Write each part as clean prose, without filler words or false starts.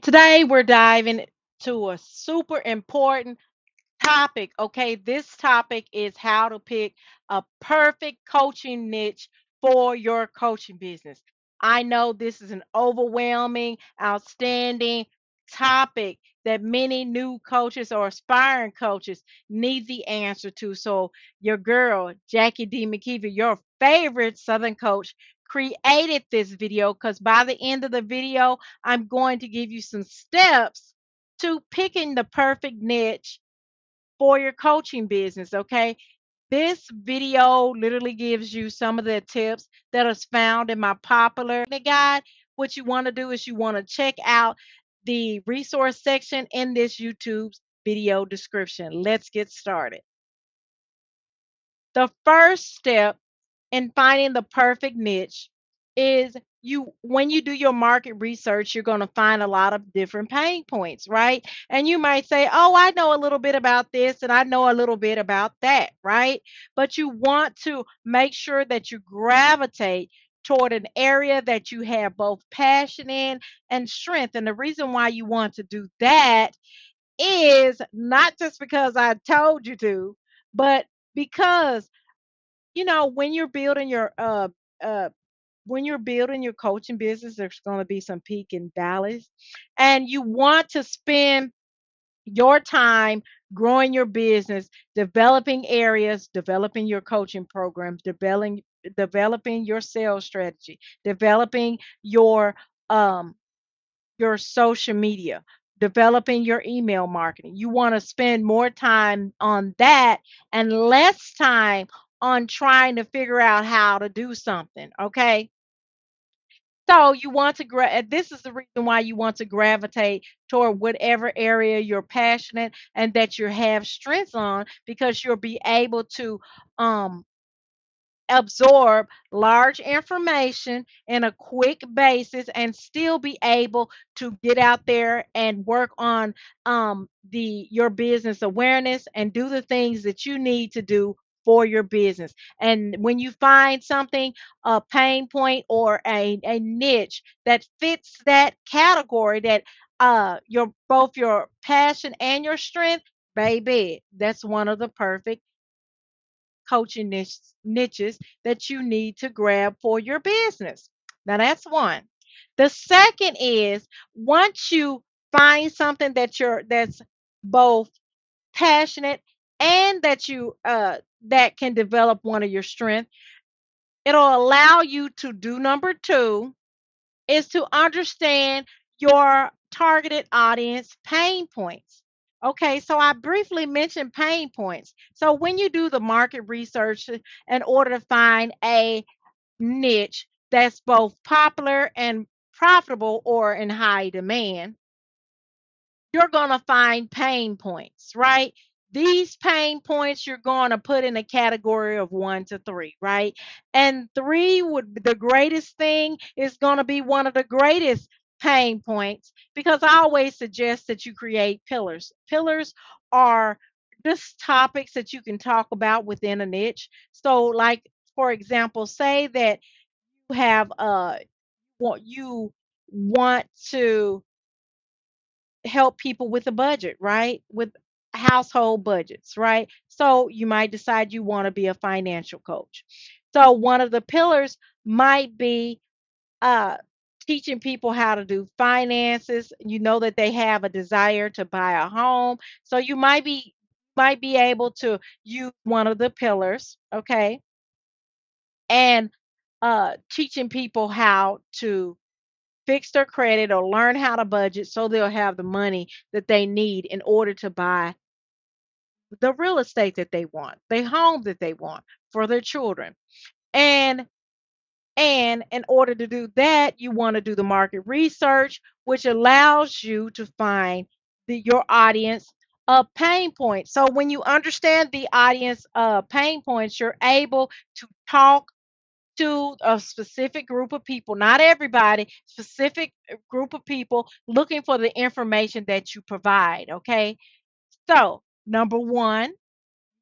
Today, we're diving to a super important topic. Okay, this topic is how to pick a perfect coaching niche for your coaching business. I know this is an overwhelming, outstanding topic that many new coaches or aspiring coaches need the answer to. So, your girl, Jackie D. McKeever, your favorite Southern coach, created this video because by the end of the video, I'm going to give you some steps to picking the perfect niche for your coaching business, okay? This video literally gives you some of the tips that is found in my popular guide. What you want to do is you want to check out the resource section in this YouTube's video description. Let's get started. The first step in finding the perfect niche is you when you do your market research, you're going to find a lot of different pain points, right? And you might say, oh, I know a little bit about this and I know a little bit about that, right? But you want to make sure that you gravitate toward an area that you have both passion in and strength. And the reason why you want to do that is not just because I told you to, but because when you're building your uh when you're building your coaching business, there's going to be some peak and valleys, and you want to spend your time growing your business, developing areas, developing your coaching programs, developing your sales strategy, developing um your social media, developing your email marketing. You want to spend more time on that and less time on trying to figure out how to do something. Okay. So you want to this is the reason why you want to gravitate toward whatever area you're passionate and that you have strengths on, because you'll be able to um absorb large information in a quick basis and still be able to get out there and work on the your business awareness and do the things that you need to do for your business. And when you find something, a pain point or a niche that fits that category, that your both your passion and your strength, baby, that's one of the perfect coaching niches that you need to grab for your business. Now, that's one. The second is, once you find something that's both passionate and that can develop one of your strengths, it'll allow you to do number two, is to understand your targeted audience pain points. Okay, so I briefly mentioned pain points. So when you do the market research in order to find a niche that's both popular and profitable or in high demand, you're going to find pain points, right? These pain points you're going to put in a category of 1 to 3, right? And three would the greatest thing is going to be one of the greatest pain points, because I always suggest that you create pillars. Pillars are just topics that you can talk about within a niche. So, like, for example, say that you have what you want to help people with a budget, right? With household budgets, right? So you might decide you want to be a financial coach. So one of the pillars might be uh, teaching people how to do finances. You know that they have a desire to buy a home, so you might be able to use one of the pillars, okay, and teaching people how to fix their credit or learn how to budget so they'll have the money that they need in order to buy the real estate that they want, the home that they want for their children. And and in order to do that, you want to do the market research, which allows you to find your audience pain points. So when you understand the audience pain points, you're able to talk to a specific group of people, not everybody, specific group of people looking for the information that you provide. Okay. So, number one,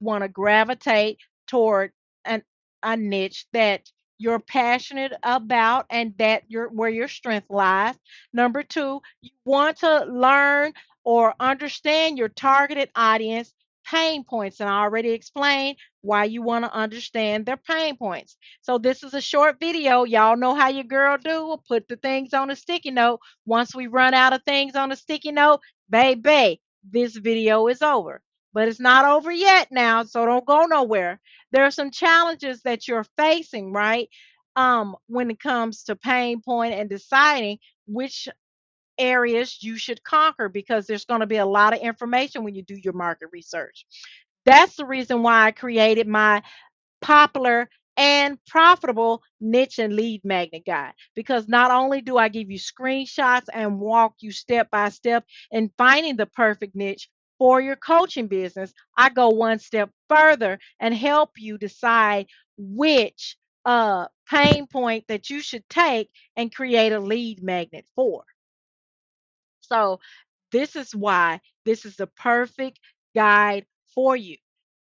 want to gravitate toward an, a niche that you're passionate about and that your where your strength lies. Number 2, you want to learn or understand your targeted audience pain points, and I already explained why you want to understand their pain points. So this is a short video. Y'all know how your girl do. We'll put the things on a sticky note. Once we run out of things on a sticky note, baby, this video is over. But it's not over yet now, so don't go nowhere. There are some challenges that you're facing, right? When it comes to pain point and deciding which areas you should conquer, because there's going to be a lot of information when you do your market research. That's the reason why I created my popular and profitable niche and lead magnet guide, because not only do I give you screenshots and walk you step by step in finding the perfect niche for your coaching business, I go one step further and help you decide which pain point that you should take and create a lead magnet for. So this is why this is the perfect guide for you.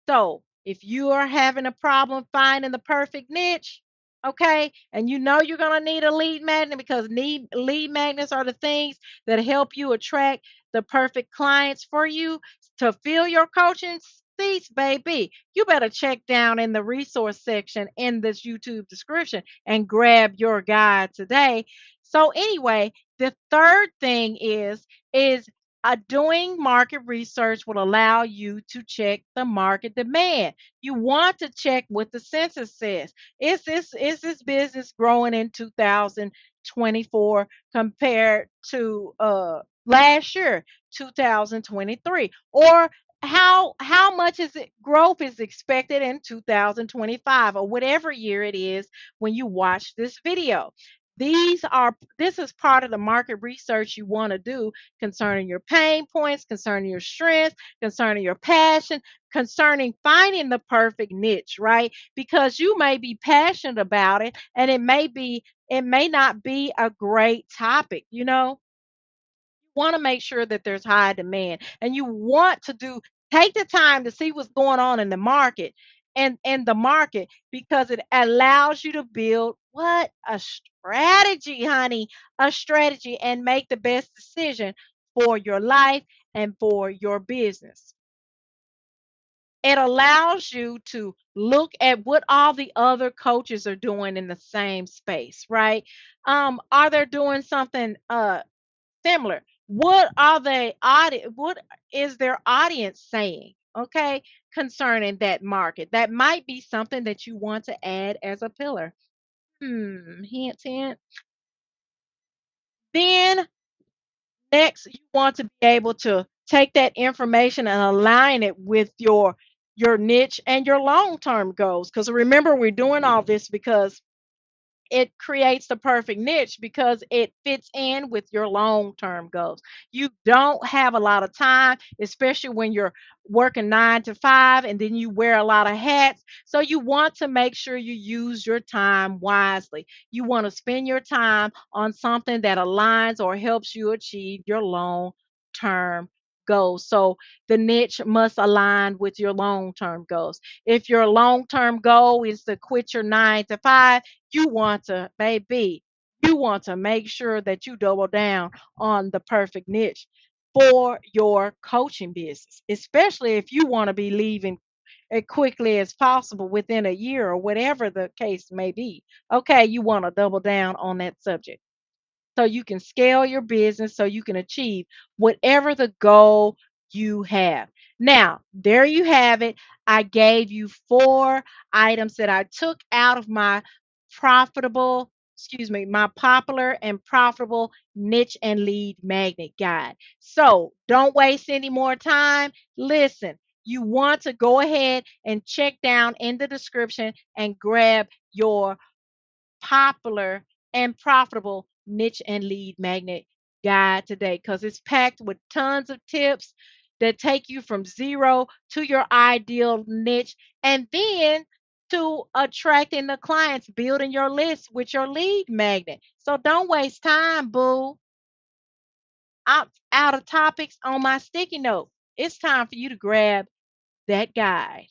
So if you are having a problem finding the perfect niche, okay, and you know you're going to need a lead magnet, because lead magnets are the things that help you attract the perfect clients for you to fill your coaching seats, baby. You better check down in the resource section in this YouTube description and grab your guide today. So anyway, the third thing is doing market research will allow you to check the market demand. You want to check what the census says. Is this business growing in 2024 compared to last year, 2023? Or how much is it growth is expected in 2025, or whatever year it is when you watch this video. This is part of the market research you want to do concerning your pain points, concerning your strengths, concerning your passion, concerning finding the perfect niche, right? Because you may be passionate about it, and it may not be a great topic, you know. You want to make sure that there's high demand, and you want to do take the time to see what's going on in the market and the market, because it allows you to build what a strategy, honey, a strategy, and make the best decision for your life and for your business. It allows you to look at what all the other coaches are doing in the same space, right? Are they doing something similar? What is their audience saying, okay, concerning that market? That might be something that you want to add as a pillar. Hint, hint. Then next, you want to be able to take that information and align it with your niche and your long-term goals. Because remember, we're doing all this because it creates the perfect niche, because it fits in with your long-term goals. You don't have a lot of time, especially when you're working 9 to 5 and then you wear a lot of hats. So you want to make sure you use your time wisely. You want to spend your time on something that aligns or helps you achieve your long-term goals. So the niche must align with your long-term goals. If your long-term goal is to quit your 9 to 5, you want to, baby, you want to make sure that you double down on the perfect niche for your coaching business, especially if you want to be leaving as quickly as possible within a year or whatever the case may be. Okay, you want to double down on that subject so you can scale your business, so you can achieve whatever the goal you have. Now, there you have it. I gave you 4 items that I took out of my my popular and profitable niche and lead magnet guide. So don't waste any more time. Listen, you want to go ahead and check down in the description and grab your popular and profitable niche and lead magnet guide today, because it's packed with tons of tips that take you from zero to your ideal niche, and then to attracting the clients, building your list with your lead magnet. So don't waste time, boo. I'm out of topics on my sticky note. It's time for you to grab that guide.